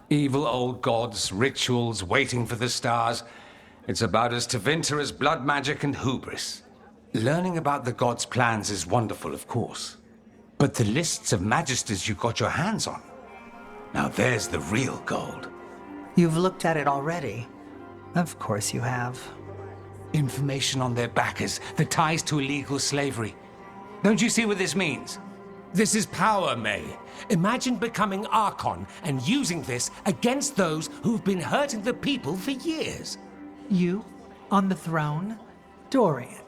Evil old gods, rituals, waiting for the stars. It's about as Tevinter as blood magic and hubris. Learning about the gods' plans is wonderful, of course. But the lists of magisters you got your hands on, now there's the real gold. You've looked at it already. Of course you have. Information on their backers, the ties to illegal slavery. Don't you see what this means? This is power, May. Imagine becoming Archon and using this against those who've been hurting the people for years. You, on the throne, Dorian.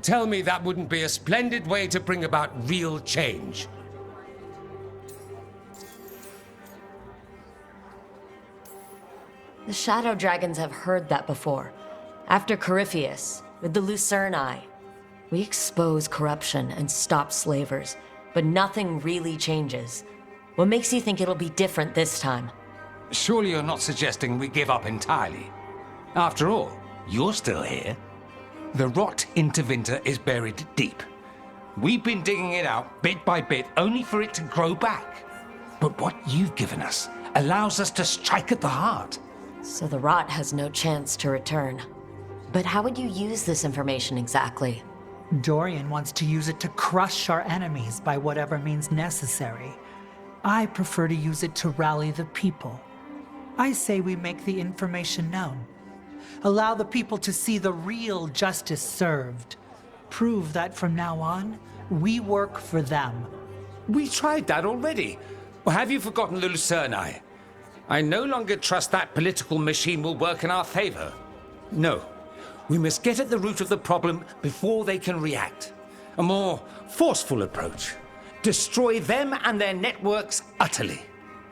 Tell me that wouldn't be a splendid way to bring about real change. The Shadow Dragons have heard that before. After Corypheus, with the Lucerni, we expose corruption and stop slavers, but nothing really changes. What makes you think it'll be different this time? Surely you're not suggesting we give up entirely. After all, you're still here. The rot in Tevinter is buried deep. We've been digging it out bit by bit, only for it to grow back. But what you've given us allows us to strike at the heart. So the rot has no chance to return. But how would you use this information exactly? Dorian wants to use it to crush our enemies by whatever means necessary. I prefer to use it to rally the people. I say we make the information known. Allow the people to see the real justice served. Prove that from now on, we work for them. We tried that already. Or have you forgotten the Lucerni? I no longer trust that political machine will work in our favor. No. We must get at the root of the problem before they can react. A more forceful approach. Destroy them and their networks utterly.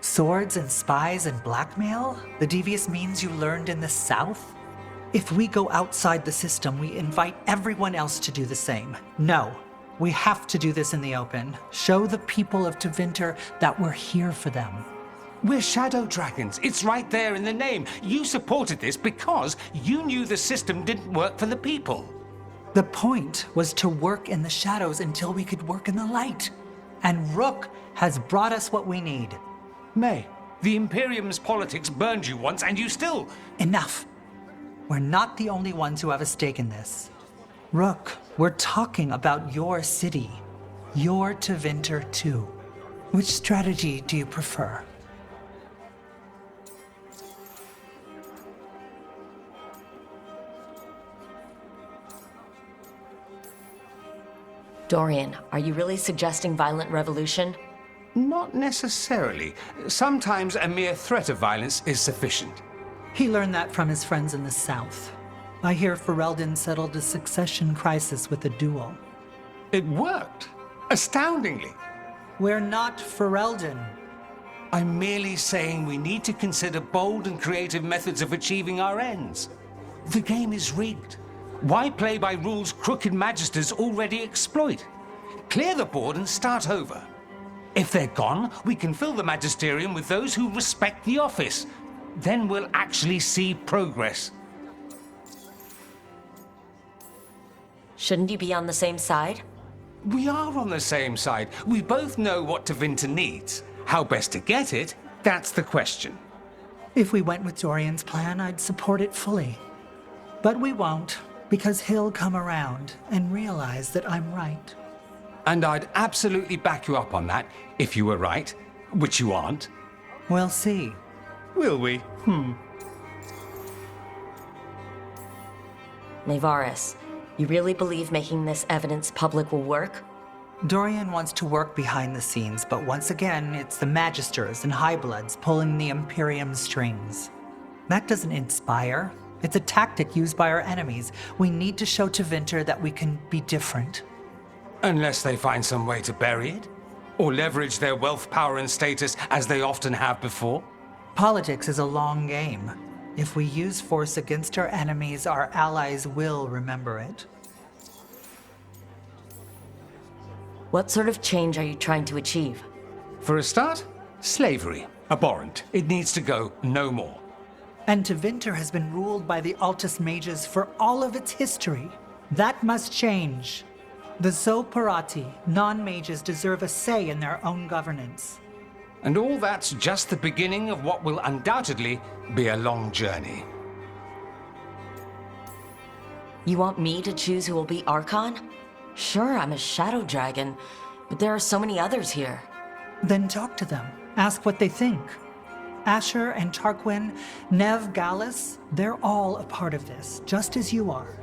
Swords and spies and blackmail? The devious means you learned in the South? If we go outside the system, we invite everyone else to do the same. No, we have to do this in the open. Show the people of Tevinter that we're here for them. We're Shadow Dragons. It's right there in the name. You supported this because you knew the system didn't work for the people. The point was to work in the shadows until we could work in the light. And Rook has brought us what we need. May, the Imperium's politics burned you once and you still... Enough. We're not the only ones who have a stake in this. Rook, we're talking about your city. Your Tevinter too. Which strategy do you prefer? Dorian, are you really suggesting violent revolution? Not necessarily. Sometimes a mere threat of violence is sufficient. He learned that from his friends in the South. I hear Ferelden settled a succession crisis with a duel. It worked. Astoundingly. We're not Ferelden. I'm merely saying we need to consider bold and creative methods of achieving our ends. The game is rigged. Why play by rules crooked magisters already exploit? Clear the board and start over. If they're gone, we can fill the magisterium with those who respect the office. Then we'll actually see progress. Shouldn't you be on the same side? We are on the same side. We both know what Tevinter needs. How best to get it, that's the question. If we went with Dorian's plan, I'd support it fully. But we won't, because he'll come around and realize that I'm right. And I'd absolutely back you up on that, if you were right, which you aren't. We'll see. Will we? Nevaris, you really believe making this evidence public will work? Dorian wants to work behind the scenes, but once again, it's the Magisters and Highbloods pulling the Imperium's strings. That doesn't inspire. It's a tactic used by our enemies. We need to show Tevinter that we can be different. Unless they find some way to bury it? Or leverage their wealth, power, and status as they often have before? Politics is a long game. If we use force against our enemies, our allies will remember it. What sort of change are you trying to achieve? For a start, slavery. Abhorrent. It needs to go no more. And Tevinter has been ruled by the Altus Mages for all of its history. That must change. The Zoparati, non-mages, deserve a say in their own governance. And all that's just the beginning of what will undoubtedly be a long journey. You want me to choose who will be Archon? Sure, I'm a shadow dragon, but there are so many others here. Then talk to them. Ask what they think. Asher and Tarquin, Nev, Gallus, they're all a part of this, just as you are.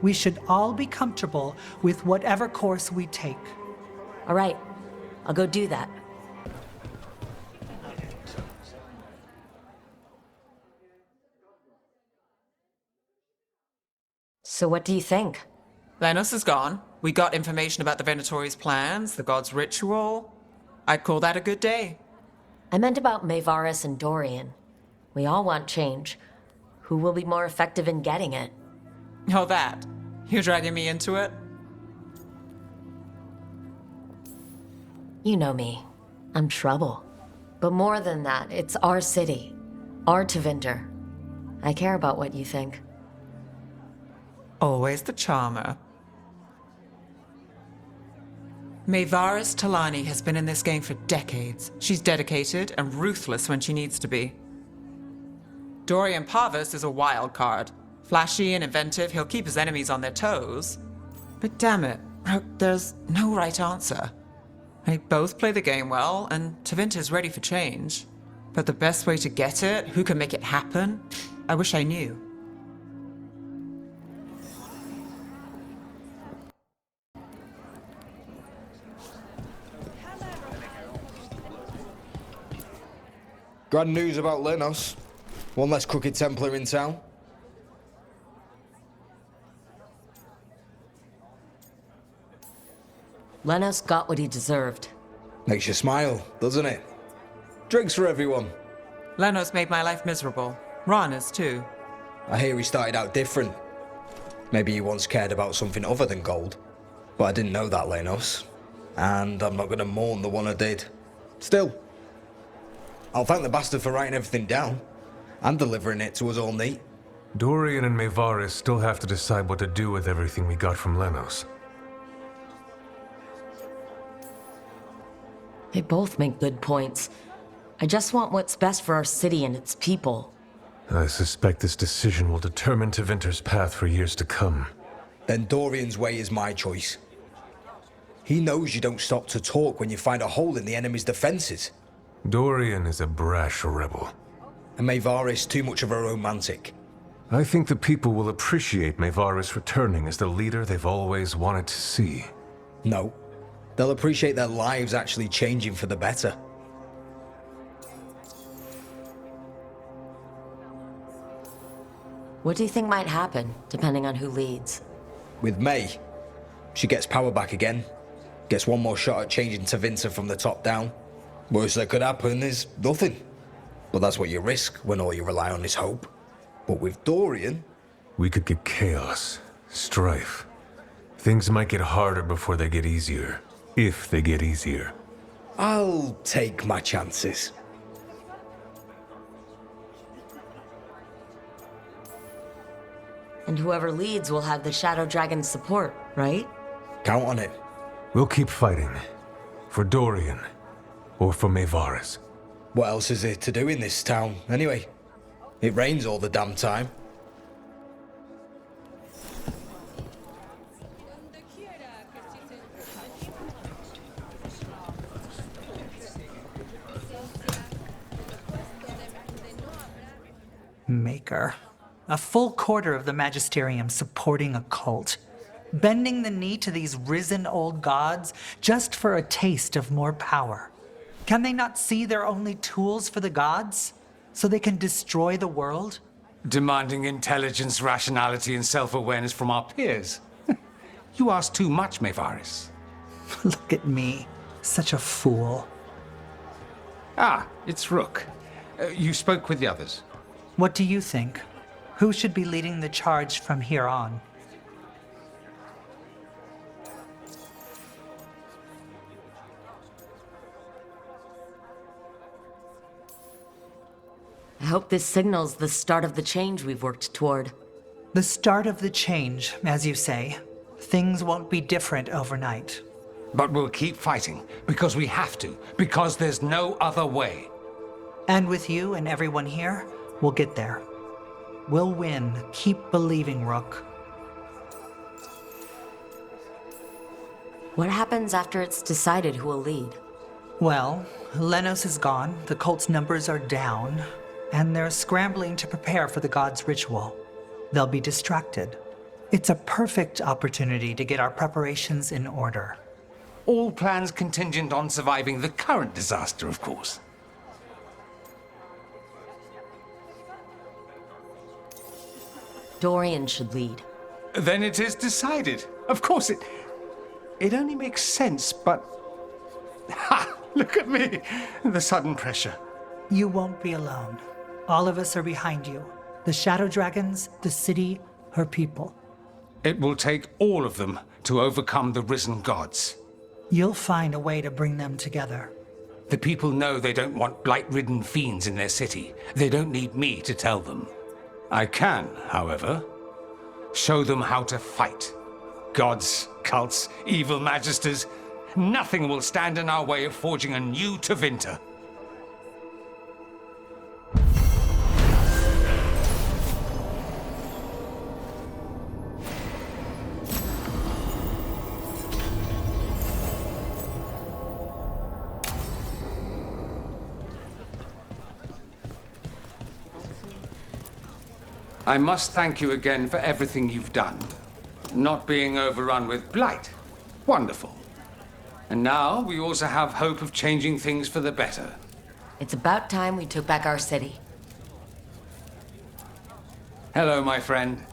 We should all be comfortable with whatever course we take. All right, I'll go do that. So what do you think? Lenos is gone. We got information about the Venatori's plans, the god's ritual. I'd call that a good day. I meant about Maevaris and Dorian. We all want change. Who will be more effective in getting it? Oh, that. You're dragging me into it? You know me. I'm trouble. But more than that, it's our city. Our Tevinter. I care about what you think. Always the charmer. Maevaris Talani has been in this game for decades. She's dedicated and ruthless when she needs to be. Dorian Parvis is a wild card. Flashy and inventive, he'll keep his enemies on their toes. But damn it, there's no right answer. They both play the game well, and Tevinter's ready for change. But the best way to get it, who can make it happen, I wish I knew. Grand news about Lenos. One less crooked Templar in town. Lenos got what he deserved. Makes you smile, doesn't it? Drinks for everyone. Lenos made my life miserable. Rana's too. I hear he started out different. Maybe he once cared about something other than gold. But I didn't know that, Lenos. And I'm not going to mourn the one I did. Still, I'll thank the bastard for writing everything down. And delivering it to us all neat. Dorian and Maevaris still have to decide what to do with everything we got from Lenos. They both make good points. I just want what's best for our city and its people. I suspect this decision will determine Tevinter's path for years to come. Then Dorian's way is my choice. He knows you don't stop to talk when you find a hole in the enemy's defenses. Dorian is a brash rebel. And Maevaris too much of a romantic. I think the people will appreciate Maevaris returning as the leader they've always wanted to see. No. They'll appreciate their lives actually changing for the better. What do you think might happen, depending on who leads? With May, she gets power back again. Gets one more shot at changing Tevinter from the top down. Worst that could happen is nothing. But that's what you risk when all you rely on is hope. But with Dorian... We could get chaos, strife. Things might get harder before they get easier. If they get easier. I'll take my chances. And whoever leads will have the Shadow Dragon's support, right? Count on it. We'll keep fighting. For Dorian. Or for Maevaris. What else is there to do in this town, anyway? It rains all the damn time. Maker. A full quarter of the Magisterium supporting a cult. Bending the knee to these risen old gods just for a taste of more power. Can they not see they're only tools for the gods? So they can destroy the world? Demanding intelligence, rationality, and self-awareness from our peers. You ask too much, Maevaris. Look at me. Such a fool. Ah, it's Rook. You spoke with the others. What do you think? Who should be leading the charge from here on? I hope this signals the start of the change we've worked toward. The start of the change, as you say. Things won't be different overnight. But we'll keep fighting, because we have to, because there's no other way. And with you and everyone here, we'll get there. We'll win. Keep believing, Rook. What happens after it's decided who will lead? Well, Lenos is gone, the cult's numbers are down, and they're scrambling to prepare for the god's ritual. They'll be distracted. It's a perfect opportunity to get our preparations in order. All plans contingent on surviving the current disaster, of course. Dorian should lead. Then it is decided. Of course, it only makes sense, but... Ha! Look at me! The sudden pressure. You won't be alone. All of us are behind you. The Shadow Dragons, the city, her people. It will take all of them to overcome the risen gods. You'll find a way to bring them together. The people know they don't want blight-ridden fiends in their city. They don't need me to tell them. I can, however, show them how to fight. Gods, cults, evil magisters, nothing will stand in our way of forging a new Tevinter. I must thank you again for everything you've done. Not being overrun with blight. Wonderful. And now we also have hope of changing things for the better. It's about time we took back our city. Hello, my friend.